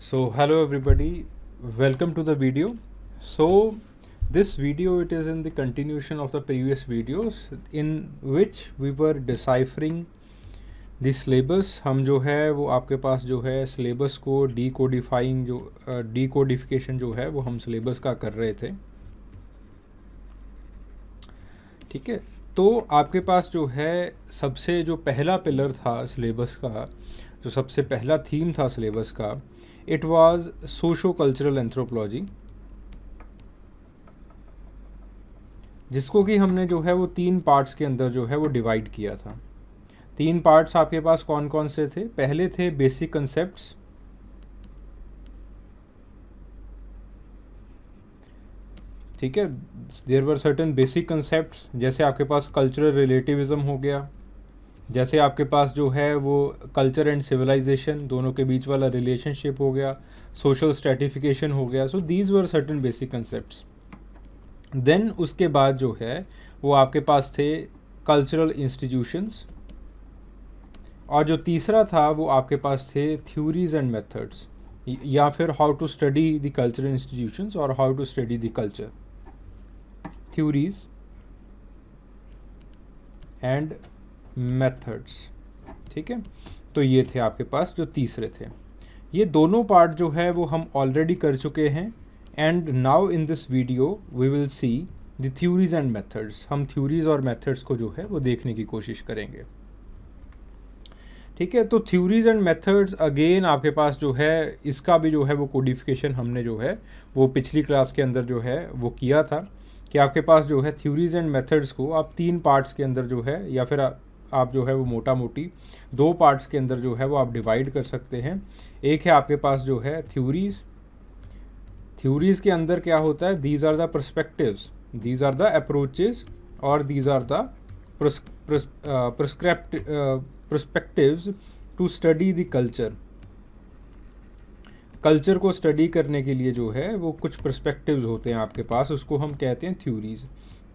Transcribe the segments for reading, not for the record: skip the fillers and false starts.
So hello everybody, welcome to the video. So this video, it is in the continuation of the previous videos in which we were deciphering the syllabus. हम जो है वो आपके पास जो है syllabus को decodifying जो decodification जो है वो हम syllabus का कर रहे थे. ठीक है, तो आपके पास जो है सबसे जो पहला पिलर था सिलेबस का, जो सबसे पहला थीम था सिलेबस का, it was socio cultural anthropology, जिसको कि हमने जो है वो 3 पार्ट्स के अंदर जो है वो डिवाइड किया था. 3 पार्ट्स आपके पास कौन कौन से थे? पहले थे बेसिक कंसेप्ट्स, ठीक है, there were certain basic concepts, जैसे आपके पास कल्चरल रिलेटिविज्म हो गया, जैसे आपके पास जो है वो कल्चर एंड सिविलाइजेशन दोनों के बीच वाला रिलेशनशिप हो गया, सोशल स्ट्रेटिफिकेशन हो गया. So these were certain basic concepts. Then उसके बाद जो है वो आपके पास थे कल्चरल इंस्टीट्यूशंस, और जो तीसरा था वो आपके पास थे थ्योरीज एंड मेथड्स, या फिर how to study the cultural institutions और how to study the culture, theories and methods. ठीक है, तो ये थे आपके पास जो तीसरे थे. ये दोनों पार्ट जो है वो हम ऑलरेडी कर चुके हैं, and now in this video we will see the theories and methods. हम थ्योरीज और मेथड्स को जो है वो देखने की कोशिश करेंगे. ठीक है, तो थ्योरीज एंड मेथड्स अगेन आपके पास जो है इसका भी जो है वो कोडिफिकेशन हमने जो है वो पिछली क्लास के अंदर जो है वो किया था, कि आपके पास जो है थ्योरीज एंड मेथड्स को आप 3 पार्ट्स के अंदर जो है, या फिर आप जो है वो मोटा मोटी 2 पार्ट्स के अंदर जो है वो आप डिवाइड कर सकते हैं. एक है आपके पास जो है थ्योरीज. थ्योरीज के अंदर क्या होता है? These are the perspectives, these are the approaches, और these are the perspectives to study the culture. Culture को स्टडी करने के लिए जो है वो कुछ पर्सपेक्टिव्स होते हैं आपके पास, उसको हम कहते हैं थ्योरीज.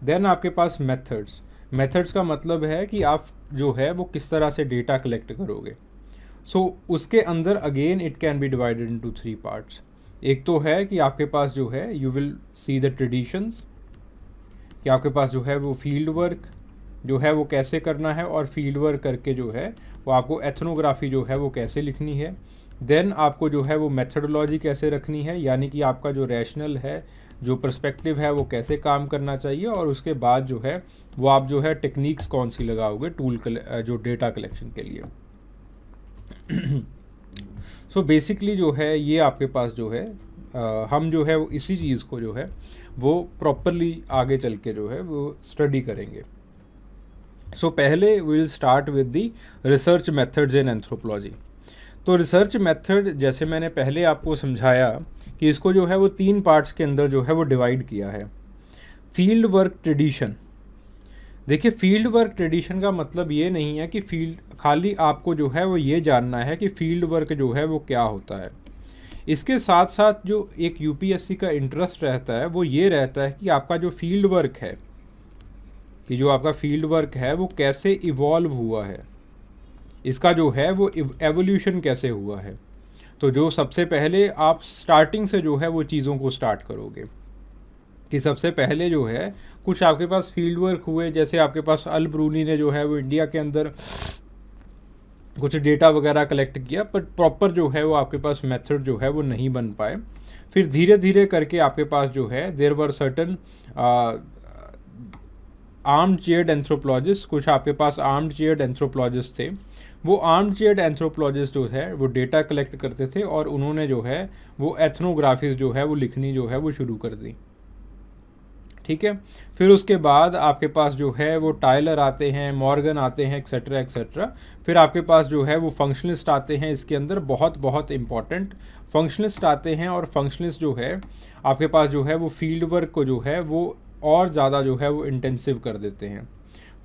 देन आपके पास मेथड्स. मेथड्स का मतलब है कि आप जो है वो किस तरह से डेटा कलेक्ट करोगे. सो उसके अंदर again it can be divided into 3 parts. एक तो है कि आपके पास जो है you will see the traditions, कि आपके पास जो है वो फील्ड वर्क जो है वो कैसे करना है, और फील्ड वर्क करके जो है वो आपको एथनोग्राफी जो है वो कैसे लिखनी है. देन आपको जो है वो मेथडोलॉजी कैसे रखनी है, यानी कि आपका जो रैशनल है, जो पर्सपेक्टिव है वो कैसे काम करना चाहिए, और उसके बाद जो है वो आप जो है टेक्निक्स कौन सी लगाओगे टूल जो डेटा कलेक्शन के लिए. सो बेसिकली जो है ये आपके पास जो है हम जो है वो इसी चीज़ को जो है वो प्रॉपरली आगे चल के जो है वो स्टडी करेंगे. सो पहले we will start with the research methods in anthropology. तो रिसर्च मेथड, जैसे मैंने पहले आपको समझाया कि इसको जो है वो 3 पार्ट्स के अंदर जो है वो डिवाइड किया है. Field work tradition. देखिए, फील्ड वर्क ट्रेडिशन का मतलब ये नहीं है कि खाली आपको जो है वो ये जानना है कि फील्ड वर्क जो है वो क्या होता है. इसके साथ साथ जो एक यूपीएससी का इंटरेस्ट रहता है वो ये रहता है कि आपका जो फील्ड वर्क है, कि जो आपका फील्ड वर्क है वो कैसे इवॉल्व हुआ है, इसका जो है वो एवोल्यूशन कैसे हुआ है. तो जो सबसे पहले आप स्टार्टिंग से जो है वो चीज़ों को स्टार्ट करोगे, कि सबसे पहले जो है कुछ आपके पास फील्ड वर्क हुए, जैसे आपके पास अल ब्रूनी ने जो है वो इंडिया के अंदर कुछ डेटा वगैरह कलेक्ट किया, बट प्रॉपर जो है वो आपके पास मेथड जो है वो नहीं बन पाए. फिर धीरे धीरे करके आपके पास जो है there were certain armed chaired anthropologist. कुछ आपके पास आर्म्ड चेयर्ड एंथ्रोपोलॉजिस्ट थे. वो आर्म्ड चेयर्ड एंथ्रोपोलॉजिस्ट जो है वो डेटा कलेक्ट करते थे, और उन्होंने जो है वो एथनोग्राफीज जो है वो लिखनी जो है वो शुरू कर दी. ठीक है, फिर उसके बाद आपके पास जो है वो टायलर आते हैं, मॉर्गन आते हैं, एक्सेट्रा एक्सेट्रा. फिर आपके पास जो है वो फंक्शनलिस्ट आते हैं. इसके अंदर बहुत बहुत इंपॉर्टेंट फंक्शनलिस्ट आते हैं, और फंक्शनलिस्ट जो है आपके पास जो है वो फील्ड वर्क को जो है वो और ज़्यादा जो है वो इंटेंसिव कर देते हैं.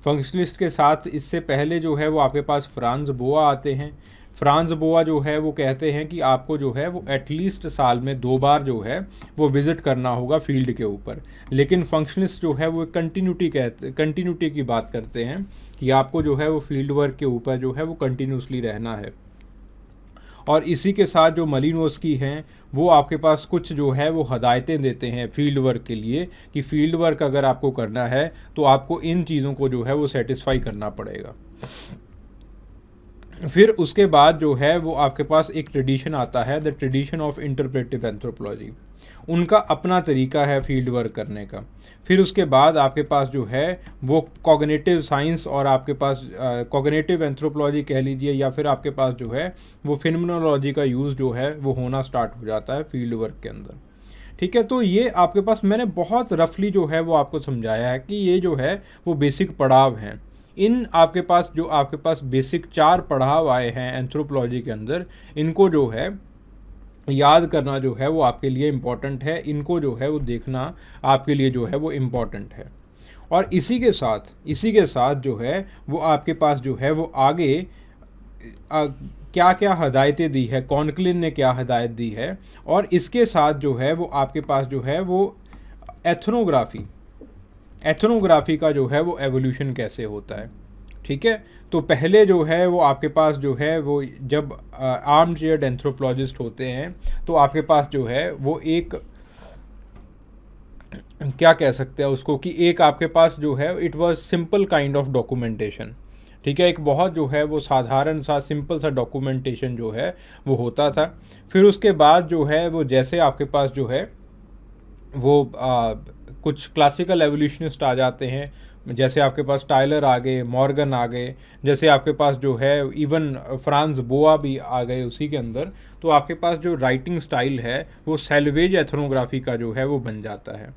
फंक्शनलिस्ट के साथ इससे पहले जो है वो आपके पास फ्रांज बोआ आते हैं. फ्रांज बोआ जो है वो कहते हैं कि आपको जो है वो एटलीस्ट साल में 2 बार जो है वो विज़िट करना होगा फील्ड के ऊपर. लेकिन फंक्शनिस्ट जो है वो कंटिन्यूटी की बात करते हैं, कि आपको जो है वो फील्ड वर्क के ऊपर जो है वो कंटिन्यूसली रहना है. और इसी के साथ जो मालिनोव्स्की हैं वो आपके पास कुछ जो है वो हदायतें देते हैं फील्ड वर्क के लिए, कि फील्ड वर्क अगर आपको करना है तो आपको इन चीज़ों को जो है वो सेटिस्फाई करना पड़ेगा। फिर उसके बाद जो है वो आपके पास एक ट्रेडिशन आता है, the tradition of interpretive anthropology. उनका अपना तरीका है फील्ड वर्क करने का। फिर उसके बाद आपके पास जो है वो कॉग्निटिव साइंस और आपके पास कॉग्निटिव एंथ्रोपोलॉजी कह लीजिए, या फिर आपके पास जो है वो फिनोमेनोलॉजी का यूज़ जो है वो होना स्टार्ट हो जाता है फील्ड वर्क के अंदर। ठीक है, तो ये आपके पास मैंने बहुत रफली जो है वो आपको समझाया है कि ये जो है वो बेसिक पड़ाव हैं। इन आपके पास बेसिक 4 पड़ाव आए हैं एंथ्रोपोलॉजी के अंदर, इनको जो है याद करना जो है वो आपके लिए इम्पॉर्टेंट है, इनको जो है वो देखना आपके लिए जो है वो इम्पॉर्टेंट है। और इसी के साथ जो है वो आपके पास जो है वो आगे क्या क्या हदायतें दी है, कॉन्क्लिन ने क्या हदायत दी है, और इसके साथ जो है वो आपके पास जो है वो एथनोग्राफी का जो है वो एवोल्यूशन कैसे होता है। ठीक है, तो पहले जो है वो आपके पास जो है वो जब आर्म चेयर्ड एंथ्रोपोलॉजिस्ट होते हैं तो आपके पास जो है वो एक क्या कह सकते हैं उसको, कि एक आपके पास जो है it was simple kind of documentation. ठीक है, एक बहुत जो है वो साधारण सा सिंपल सा डॉक्यूमेंटेशन जो है वो होता था। फिर उसके बाद जो है वो जैसे आपके पास जो है वो कुछ क्लासिकल एवोल्यूशनिस्ट आ जाते हैं, जैसे आपके पास टायलर आ गए, मॉर्गन आ गए, जैसे आपके पास जो है इवन फ्रांस बोआ भी आ गए उसी के अंदर, तो आपके पास जो राइटिंग स्टाइल है वो सैल्वेज एथनोग्राफी का जो है वो बन जाता है।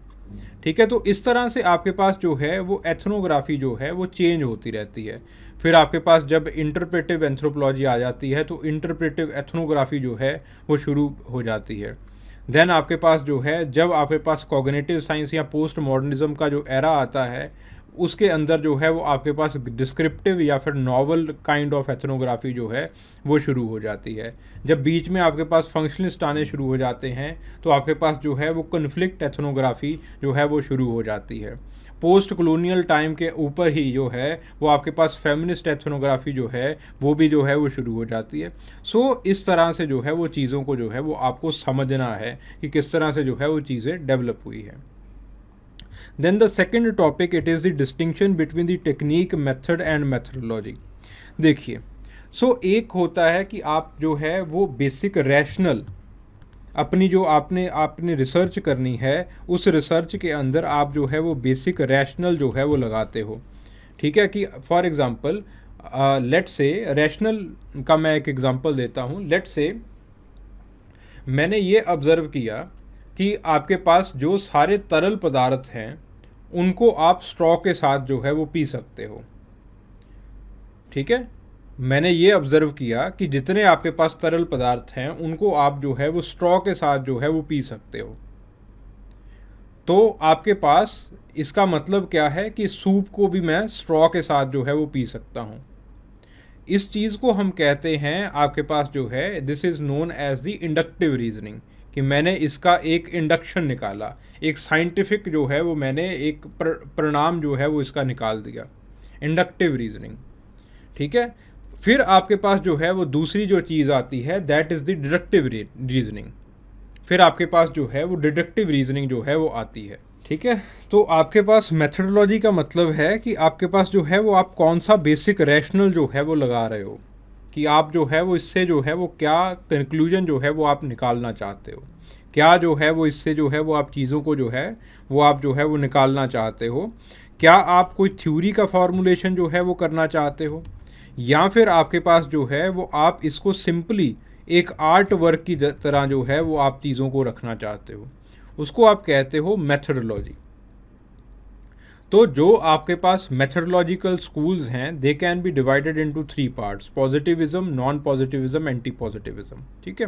ठीक है, तो इस तरह से आपके पास जो है वो एथनोग्राफी जो है वो चेंज होती रहती है। फिर आपके पास जब इंटरप्रेटिव एंथ्रोपोलॉजी आ जाती है तो इंटरप्रेटिव एथनोग्राफी जो है वो शुरू हो जाती है। देन आपके पास जो है जब आपके पास कॉग्निटिव साइंस या पोस्ट मॉडर्निज्म का जो एरा आता है उसके अंदर जो है वो आपके पास डिस्क्रिप्टिव या फिर नॉवल काइंड ऑफ एथनोग्राफी जो है वो शुरू हो जाती है। जब बीच में आपके पास फंक्शनिस्ट आने शुरू हो जाते हैं तो आपके पास जो है वो कन्फ्लिक्ट एथनोग्राफी जो है वो शुरू हो जाती है। पोस्ट कॉलोनियल टाइम के ऊपर ही जो है वो आपके पास फेमिनिस्ट एथनोग्राफी जो है वो भी जो है वो शुरू हो जाती है। सो इस तरह से जो है वो चीज़ों को जो है वो आपको समझना है कि किस तरह से जो है वो चीज़ें डेवलप हुई है। Then the second topic, it is the distinction between the technique, method and methodology। देखिए, एक होता है कि आप जो है वो बेसिक रैशनल अपनी जो आपने रिसर्च करनी है उस रिसर्च के अंदर आप जो है वो बेसिक रैशनल जो है वो लगाते हो। ठीक है, कि फॉर एग्जांपल लेट से रैशनल का मैं एक एग्जांपल देता हूँ। लेट से मैंने ये ऑब्ज़र्व किया कि आपके पास जो सारे तरल पदार्थ हैं उनको आप स्ट्रॉ के साथ जो है वो पी सकते हो। ठीक है, मैंने ये ऑब्ज़र्व किया कि जितने आपके पास तरल पदार्थ हैं उनको आप जो है वो स्ट्रॉ के साथ जो है वो पी सकते हो। तो आपके पास इसका मतलब क्या है कि सूप को भी मैं स्ट्रॉ के साथ जो है वो पी सकता हूँ। इस चीज़ को हम कहते हैं आपके पास जो है this is known as the inductive reasoning, कि मैंने इसका एक इंडक्शन निकाला, एक साइंटिफिक जो है वो मैंने एक परिणाम जो है वो इसका निकाल दिया, इंडक्टिव रीजनिंग। ठीक है, फिर आपके पास जो है वो दूसरी जो चीज़ आती है that is the deductive reasoning. फिर आपके पास जो है वो डिडक्टिव रीजनिंग जो है वो आती है। ठीक है, तो आपके पास मेथडोलॉजी का मतलब है कि आपके पास जो है वो आप कौन सा बेसिक रैशनल जो है वो लगा रहे हो, कि आप जो है वो इससे जो है वो क्या कंक्लूजन जो है वो आप निकालना चाहते हो, क्या जो है वो इससे जो है वो आप चीज़ों को जो है वो आप जो है वो निकालना चाहते हो। क्या आप कोई थ्योरी का फॉर्मुलेशन जो है वो करना चाहते हो, या फिर आपके पास जो है वो आप इसको सिंपली एक आर्ट वर्क की तरह जो है वो आप चीज़ों को रखना चाहते हो, उसको आप कहते हो मेथडोलॉजी। तो जो आपके पास मेथडोलॉजिकल स्कूल्स हैं they can be divided into 3 parts, positivism, non positivism, anti positivism. ठीक है,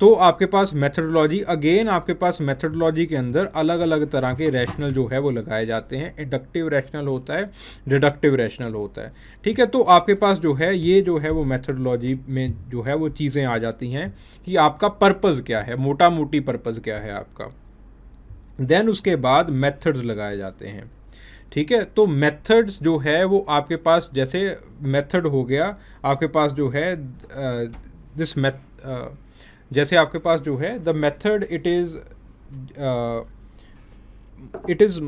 तो आपके पास मेथडोलॉजी, अगेन आपके पास मेथडोलॉजी के अंदर अलग अलग तरह के रैशनल जो है वो लगाए जाते हैं। इंडक्टिव रैशनल होता है, डिडक्टिव रैशनल होता है। ठीक है, तो आपके पास जो है ये जो है वो मेथडोलॉजी में जो है वो चीज़ें आ जाती हैं कि आपका पर्पज़ क्या है, मोटा मोटी पर्पज़ क्या है आपका। देन उसके बाद मेथड्स लगाए जाते हैं। ठीक है, तो मेथड्स जो है वो आपके पास, जैसे मेथड हो गया आपके पास जो है दिस जैसे आपके पास जो है the method it is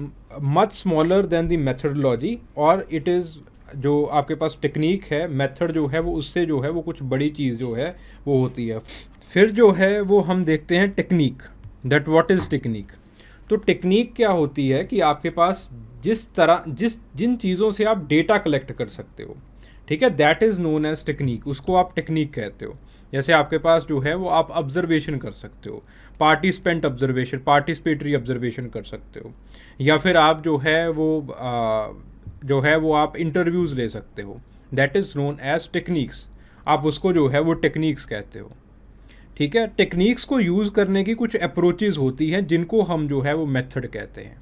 much smaller than the methodology, और इट इज़ जो आपके पास टेक्निक है, मेथड जो है वो उससे जो है वो कुछ बड़ी चीज़ जो है वो होती है। फिर जो है वो हम देखते हैं technique, that what is technique. तो टेक्निक क्या होती है कि आपके पास जिन चीज़ों से आप डेटा कलेक्ट कर सकते हो, ठीक है, that is known as technique, उसको आप टेक्निक कहते हो। जैसे आपके पास जो है वो आप ऑब्जर्वेशन कर सकते हो, पार्टिसिपेटरी ऑब्जर्वेशन कर सकते हो, या फिर आप जो है वो आप इंटरव्यूज़ ले सकते हो, that is known as techniques. आप उसको जो है वो टेक्निक्स कहते हो, ठीक है। टेक्निक्स को यूज़ करने की कुछ अप्रोचेज़ होती हैं जिनको हम जो है वो मेथड कहते हैं,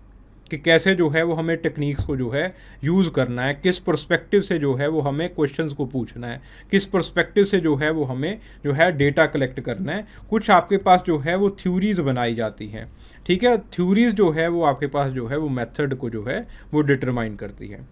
कि कैसे जो है वो हमें टेक्निक्स को जो है यूज़ करना है, किस पर्सपेक्टिव से जो है वो हमें क्वेश्चंस को पूछना है, किस पर्सपेक्टिव से जो है वो हमें जो है डेटा कलेक्ट करना है। कुछ आपके पास जो है वो थ्योरीज बनाई जाती हैं, ठीक है। थ्योरीज जो है वो आपके पास जो है वो मेथड को जो है वो डिटरमाइन करती है।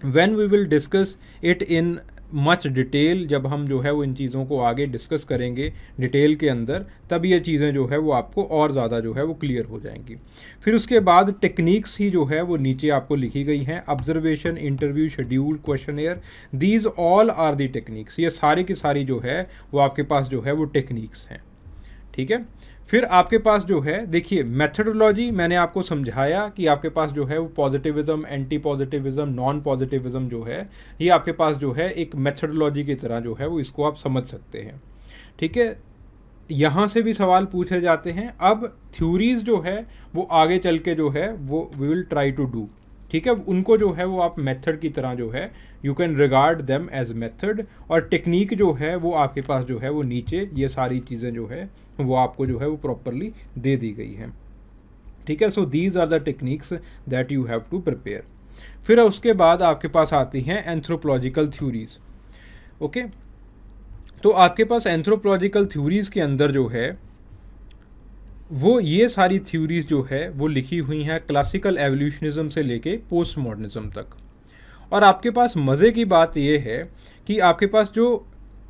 When we will discuss it in much detail, जब हम जो है वो इन चीज़ों को आगे डिस्कस करेंगे डिटेल के अंदर, तब ये चीज़ें जो है वो आपको और ज़्यादा जो है वो क्लियर हो जाएंगी। फिर उसके बाद टेक्निक्स ही जो है वो नीचे आपको लिखी गई हैं, observation, interview, schedule, questionnaire, these all are the techniques. ये सारी की सारी जो है वो आपके पास जो है वो टेक्निक्स हैं, ठीक है। फिर आपके पास जो है देखिए मेथडोलॉजी, मैंने आपको समझाया कि आपके पास जो है वो positivism, anti positivism, non positivism जो है ये आपके पास जो है एक मेथडोलॉजी की तरह जो है वो इसको आप समझ सकते हैं, ठीक है। यहाँ से भी सवाल पूछे जाते हैं। अब थ्योरीज जो है वो आगे चल के जो है वो we will try to do, ठीक है, उनको जो है वो आप मेथड की तरह जो है you can regard them as method, और टेक्निक जो है वो आपके पास जो है वो नीचे ये सारी चीज़ें जो है वो आपको जो है वो प्रॉपरली दे दी गई हैं, ठीक है। So these are the techniques that you have to prepare. फिर उसके बाद आपके पास आती हैं एंथ्रोपोलॉजिकल थ्योरीज, ओके। तो आपके पास एंथ्रोपोलॉजिकल थ्योरीज के अंदर जो है वो ये सारी थ्योरीज जो है वो लिखी हुई हैं क्लासिकल एवोल्यूशनिज्म से लेके पोस्ट मॉडर्निज्म तक। और आपके पास मज़े की बात ये है कि आपके पास जो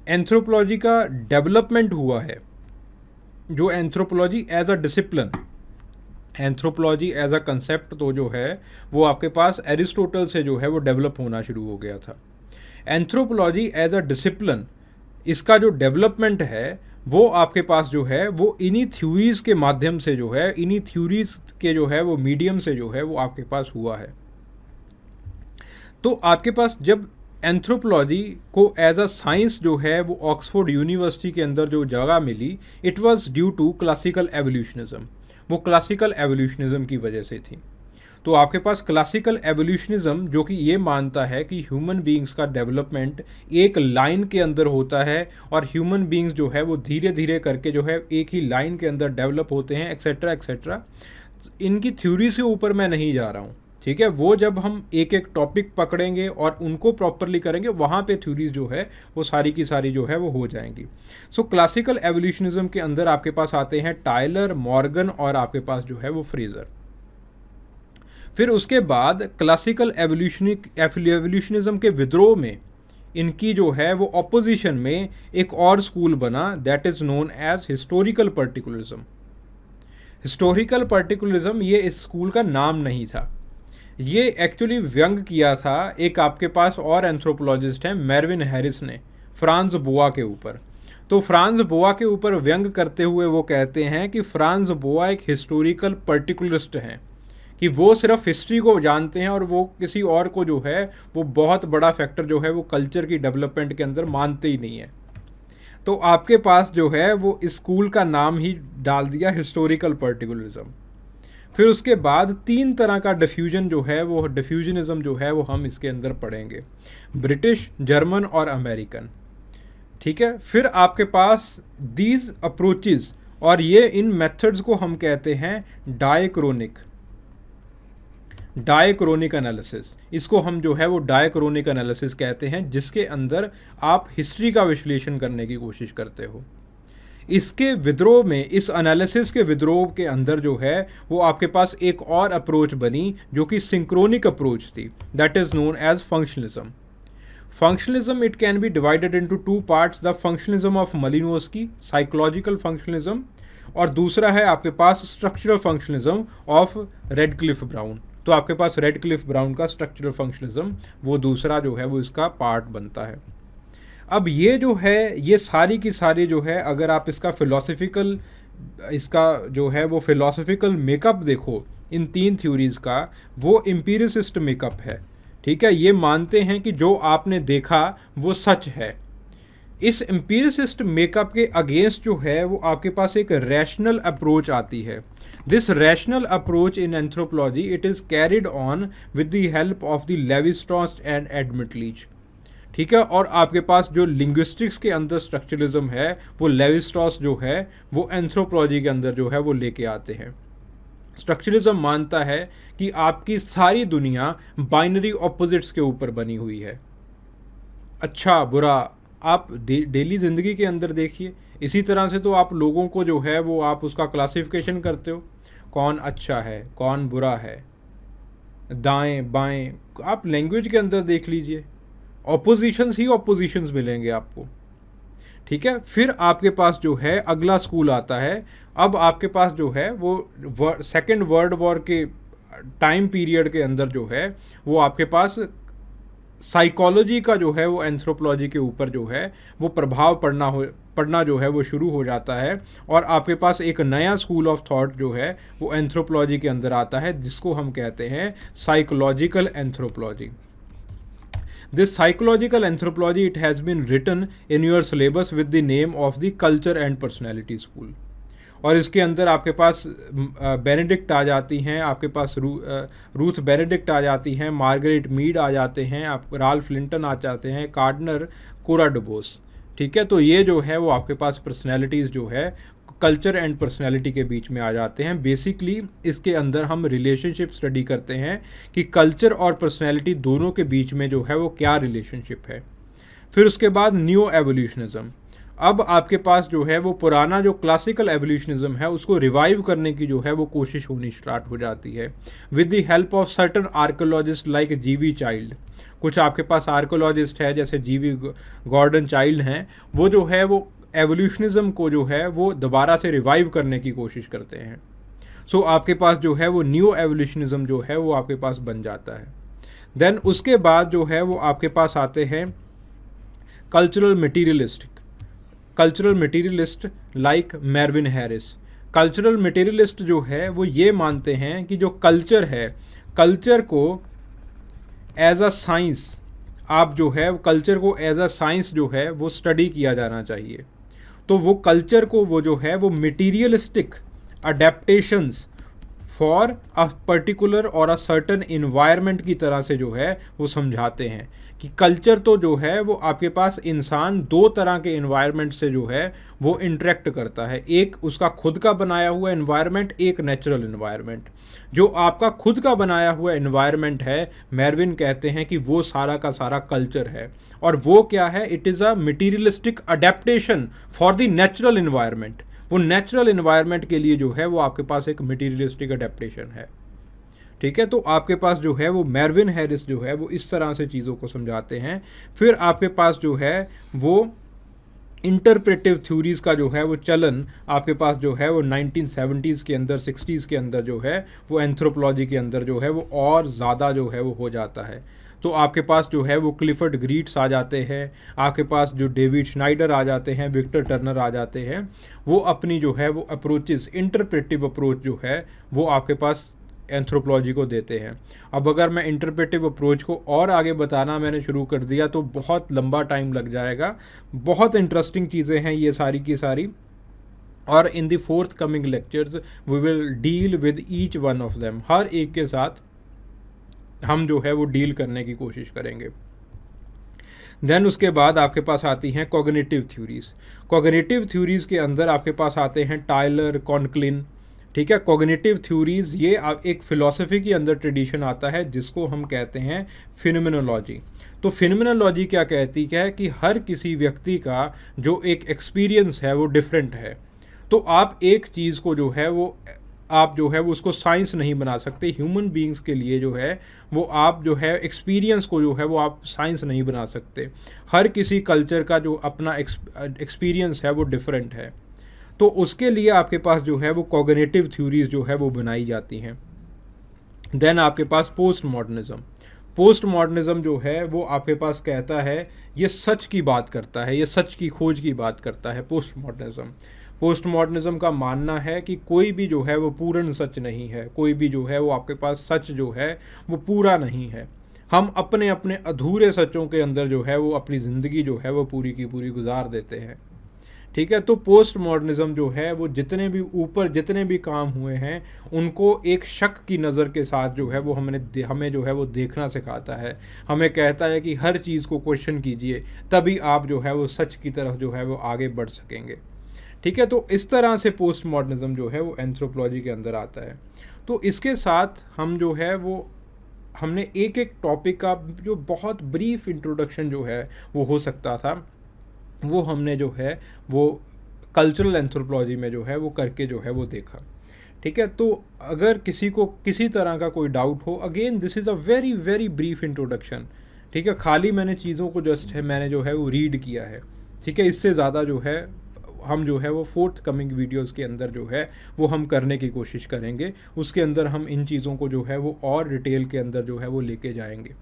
एंथ्रोपोलॉजी का डेवलपमेंट हुआ है, जो anthropology as a discipline, anthropology as a concept तो जो है वो आपके पास एरिस्टोटल से जो है वो डेवलप होना शुरू हो गया था। एंथ्रोपोलॉजी एज अ डिसिप्लिन, इसका जो डेवलपमेंट है वो आपके पास जो है वो इन्हीं थ्योरीज के माध्यम से जो है, इन्हीं थ्योरीज के जो है वो मीडियम से जो है वो आपके पास हुआ है। तो आपके पास जब एंथ्रोपोलॉजी को एज अ साइंस जो है वो ऑक्सफोर्ड यूनिवर्सिटी के अंदर जो जगह मिली, it was due to classical evolutionism, वो क्लासिकल एवोल्यूशनिज्म की वजह से थी। तो आपके पास क्लासिकल एवोल्यूशनिज्म जो कि ये मानता है कि ह्यूमन बींग्स का डेवलपमेंट एक लाइन के अंदर होता है, और ह्यूमन बींग्स जो है वो धीरे धीरे करके जो है एक ही लाइन के अंदर डेवलप होते हैं, एक्सेट्रा एक्सेट्रा। इनकी थ्योरी से ऊपर मैं नहीं जा रहा हूँ, ठीक है। वो जब हम एक एक टॉपिक पकड़ेंगे और उनको प्रॉपरली करेंगे, वहाँ पे थ्योरीज जो है वो सारी की सारी जो है वो हो जाएंगी। सो क्लासिकल एवोल्यूशनिज्म के अंदर आपके पास आते हैं टायलर, मॉर्गन और आपके पास जो है वो फ्रेजर। फिर उसके बाद क्लासिकल एवोल्यूशनिज्म के विद्रोह में इनकी जो है वो ऑपोजिशन में एक और स्कूल बना, that is known as historical particularism. Historical particularism ये इस स्कूल का नाम नहीं था, ये एक्चुअली व्यंग किया था एक आपके पास और एंथ्रोपोलॉजिस्ट हैं मेरविन हैरिस ने फ्रांज बोआ के ऊपर। तो फ्रांज बोआ के ऊपर व्यंग करते हुए वो कहते हैं कि फ्रांज बोआ एक हिस्टोरिकल पर्टिकुलरिस्ट हैं, कि वो सिर्फ हिस्ट्री को जानते हैं और वो किसी और को जो है वो बहुत बड़ा फैक्टर जो है वो कल्चर की डेवलपमेंट के अंदर मानते ही नहीं है। तो आपके पास जो है वो स्कूल का नाम ही डाल दिया हिस्टोरिकल पर्टिकुलरिज्म। फिर उसके बाद 3 तरह का डिफ्यूजन जो है वो डिफ्यूजनिज्म जो है वो हम इसके अंदर पढ़ेंगे, ब्रिटिश, जर्मन और अमेरिकन, ठीक है। फिर आपके पास दीज अप्रोचेस, और ये इन मेथड्स को हम कहते हैं डायक्रोनिक एनालिसिस। इसको हम जो है वो डायक्रोनिक एनालिसिस कहते हैं, जिसके अंदर आप हिस्ट्री का विश्लेषण करने की कोशिश करते हो। इसके विद्रोह में, इस एनालिसिस के विद्रोह के अंदर जो है वो आपके पास एक और अप्रोच बनी जो कि सिंक्रोनिक अप्रोच थी, that is known as functionalism. Functionalism it can be divided into two parts, the functionalism of Malinowski, psychological functionalism, और दूसरा है आपके पास structural functionalism of Radcliffe Brown. तो आपके पास रेडक्लिफ ब्राउन का स्ट्रक्चरल फंक्शनलिज्म वो दूसरा जो है वो इसका पार्ट बनता है। अब ये जो है ये सारी की सारी जो है अगर आप इसका फिलोसफिकल इसका जो है वो फिलोसफिकल मेकअप देखो इन तीन थ्योरीज का, वो एम्पिरिसिस्ट मेकअप है। ठीक है, ये मानते हैं कि जो आपने देखा वो सच है। इस एम्पिरिसिस्ट मेकअप के अगेंस्ट जो है वो आपके पास एक रैशनल अप्रोच आती है। This rational approach in anthropology it is carried on with the help of the Levi-Strauss and Edmund Leach. ठीक है, और आपके पास जो लिंग्विस्टिक्स के अंदर स्ट्रक्चरलिज्म है वो लेवी-स्ट्रॉस जो है वो एंथ्रोपोलॉजी के अंदर जो है वो लेके आते हैं। स्ट्रक्चरलिज्म मानता है कि आपकी सारी दुनिया बाइनरी ऑपोजिट्स के ऊपर बनी हुई है, अच्छा बुरा। आप डेली ज़िंदगी के अंदर देखिए, इसी तरह से तो आप लोगों को जो है वो आप उसका क्लासिफिकेशन करते हो, कौन अच्छा है कौन बुरा है, दाएं बाएं। आप लैंग्वेज के अंदर देख लीजिए, ऑपोजिशंस ही ऑपोजिशंस मिलेंगे आपको। ठीक है, फिर आपके पास जो है अगला स्कूल आता है। अब आपके पास जो है वो सेकेंड वर्ल्ड वॉर के टाइम पीरियड के अंदर जो है वो आपके पास साइकोलॉजी का जो है वो एंथ्रोपोलॉजी के ऊपर जो है वो प्रभाव पड़ना जो है वो शुरू हो जाता है, और आपके पास एक नया स्कूल ऑफ थॉट जो है वो एंथ्रोपोलॉजी के अंदर आता है, जिसको हम कहते हैं psychological anthropology. This psychological anthropology it has been written in your syllabus with the name of the culture and personality school। और इसके अंदर आपके पास बेनेडिक्ट आ जाती हैं, आपके पास रूथ बेनेडिक्ट आ जाती हैं, मार्गरेट मीड आ जाते हैं, आप राल्फ लिंटन आ जाते हैं, कार्डनर, कोरा डुबोस। ठीक है, तो ये जो है वो आपके पास पर्सनैलिटीज़ जो है कल्चर एंड पर्सनैलिटी के बीच में आ जाते हैं। बेसिकली इसके अंदर हम रिलेशनशिप स्टडी करते हैं कि कल्चर और पर्सनैलिटी दोनों के बीच में जो है वो क्या रिलेशनशिप है। फिर उसके बाद न्यू एवोल्यूशनिज्म। अब आपके पास जो है वो पुराना जो क्लासिकल एवोल्यूशनिज्म है उसको रिवाइव करने की जो है वो कोशिश होनी स्टार्ट हो जाती है with the help of certain archaeologist like जीवी चाइल्ड। कुछ आपके पास आर्कोलॉजिस्ट है जैसे जीवी गॉर्डन चाइल्ड हैं, वो जो है वो एवोल्यूशनिज्म को जो है वो दोबारा से रिवाइव करने की कोशिश करते हैं। सो आपके पास जो है वो न्यू एवोल्यूशनिज्म जो है वो आपके पास बन जाता है। देन उसके बाद जो है वो आपके पास आते हैं cultural materialist like मेरविन Harris. Cultural materialist जो है वो ये मानते हैं कि जो कल्चर है, कल्चर को एज अ साइंस, आप जो है कल्चर को एज अ साइंस जो है वो स्टडी किया जाना चाहिए। तो वो कल्चर को वो जो है वो materialistic adaptations for a particular और अ सर्टन इन्वायरमेंट की तरह से जो है वो समझाते हैं कि कल्चर तो जो है वो आपके पास इंसान दो तरह के इन्वायरमेंट से जो है वो इंटरेक्ट करता है, एक उसका खुद का बनाया हुआ इन्वायरमेंट, एक नेचुरल इन्वायरमेंट। जो आपका खुद का बनाया हुआ इन्वायरमेंट है, मेरविन कहते हैं कि वो सारा का सारा कल्चर है, और वो क्या है, it is a materialistic adaptation for the natural environment. वो नेचुरल इन्वायरमेंट के लिए जो है वो आपके पास एक मटीरियलिस्टिक अडेप्टेशन है। ठीक है, तो आपके पास जो है वो मेरविन हैरिस जो है वो इस तरह से चीज़ों को समझाते हैं। फिर आपके पास जो है वो इंटरप्रेटिव थ्योरीज़ का जो है वो चलन आपके पास जो है वो 1970s के अंदर 60s के अंदर जो है वो एंथ्रोपोलॉजी के अंदर जो है वो और ज़्यादा जो है वो हो जाता है। तो आपके पास जो है वो क्लिफर्ड ग्रीट्स आ जाते हैं, आपके पास जो डेविड श्नाइडर आ जाते हैं, विक्टर टर्नर आ जाते हैं, वो अपनी जो है वो अप्रोचेस, इंटरप्रेटिव अप्रोच जो है वो आपके पास एंथ्रोपोलॉजी को देते हैं। अब अगर मैं इंटरप्रेटिव अप्रोच को और आगे बताना मैंने शुरू कर दिया तो बहुत लंबा टाइम लग जाएगा। बहुत इंटरेस्टिंग चीज़ें हैं ये सारी की सारी, और in the forthcoming lectures we will deal with each one of them. हर एक के साथ हम जो है वो डील करने की कोशिश करेंगे। देन उसके बाद आपके पास आती हैं कॉग्निटिव थ्योरीज़। कॉग्निटिव थ्योरीज़ के अंदर आपके पास आते हैं टायलर, कॉन्क्लिन। ठीक है, कॉग्निटिव थ्योरीज़ ये एक फ़िलॉसफी के अंदर ट्रेडिशन आता है जिसको हम कहते हैं फिनोमेनोलॉजी। तो फिनोमेनोलॉजी क्या कहती है कि हर किसी व्यक्ति का जो एक एक्सपीरियंस है वो डिफरेंट है। तो आप एक चीज़ को जो है वो आप जो है वो उसको साइंस नहीं बना सकते। ह्यूमन बीइंग्स के लिए जो है वो आप जो है एक्सपीरियंस को जो है वो आप साइंस नहीं बना सकते। हर किसी कल्चर का जो अपना एक्सपीरियंस है वो डिफरेंट है। तो उसके लिए आपके पास जो है वो कॉग्निटिव थ्योरीज जो है वो बनाई जाती हैं। देन आपके पास पोस्ट मॉडर्निज्म। पोस्ट मॉडर्निज्म जो है वो आपके पास कहता है, ये सच की बात करता है, ये सच की खोज की बात करता है। पोस्ट मॉडर्निज्म, पोस्ट मॉडर्निज्म का मानना है कि कोई भी जो है वो पूर्ण सच नहीं है, कोई भी जो है वो आपके पास सच जो है वो पूरा नहीं है। हम अपने अपने अधूरे सचों के अंदर जो है वो अपनी ज़िंदगी जो है वो पूरी की पूरी गुजार देते हैं। ठीक है, तो पोस्ट मॉडर्निज्म जो है वो जितने भी ऊपर जितने भी काम हुए हैं उनको एक शक की नज़र के साथ जो है वो हमें जो है वो देखना सिखाता है। हमें कहता है कि हर चीज़ को क्वेश्चन कीजिए, तभी आप जो है वो सच की तरफ जो है वो आगे बढ़ सकेंगे। ठीक है, तो इस तरह से पोस्ट मॉडर्निज्म जो है वो एंथ्रोपोलॉजी के अंदर आता है। तो इसके साथ हम जो है वो हमने एक एक टॉपिक का जो बहुत ब्रीफ इंट्रोडक्शन जो है वो हो सकता था, वो हमने जो है वो कल्चरल एंथ्रोपोलॉजी में जो है वो करके जो है वो देखा। ठीक है, तो अगर किसी को किसी तरह का कोई डाउट हो, again this is a very very brief introduction. ठीक है, खाली मैंने चीज़ों को जस्ट है मैंने जो है वो रीड किया है। ठीक है, इससे ज़्यादा जो है हम जो है वो फोर्थ कमिंग वीडियोस के अंदर जो है वो हम करने की कोशिश करेंगे। उसके अंदर हम इन चीज़ों को जो है वो और डिटेल के अंदर जो है वो लेके जाएंगे।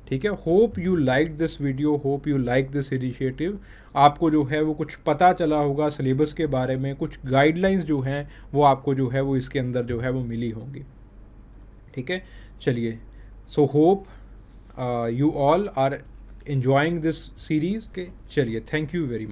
ठीक है, hope you like this video, hope you like this initiative. आपको जो है वो कुछ पता चला होगा सिलेबस के बारे में, कुछ गाइडलाइंस जो हैं वो आपको जो है वो इसके अंदर जो है वो मिली होंगी। ठीक है, चलिए, so hope you all are enjoying this series के। चलिए, थैंक यू वेरी मच।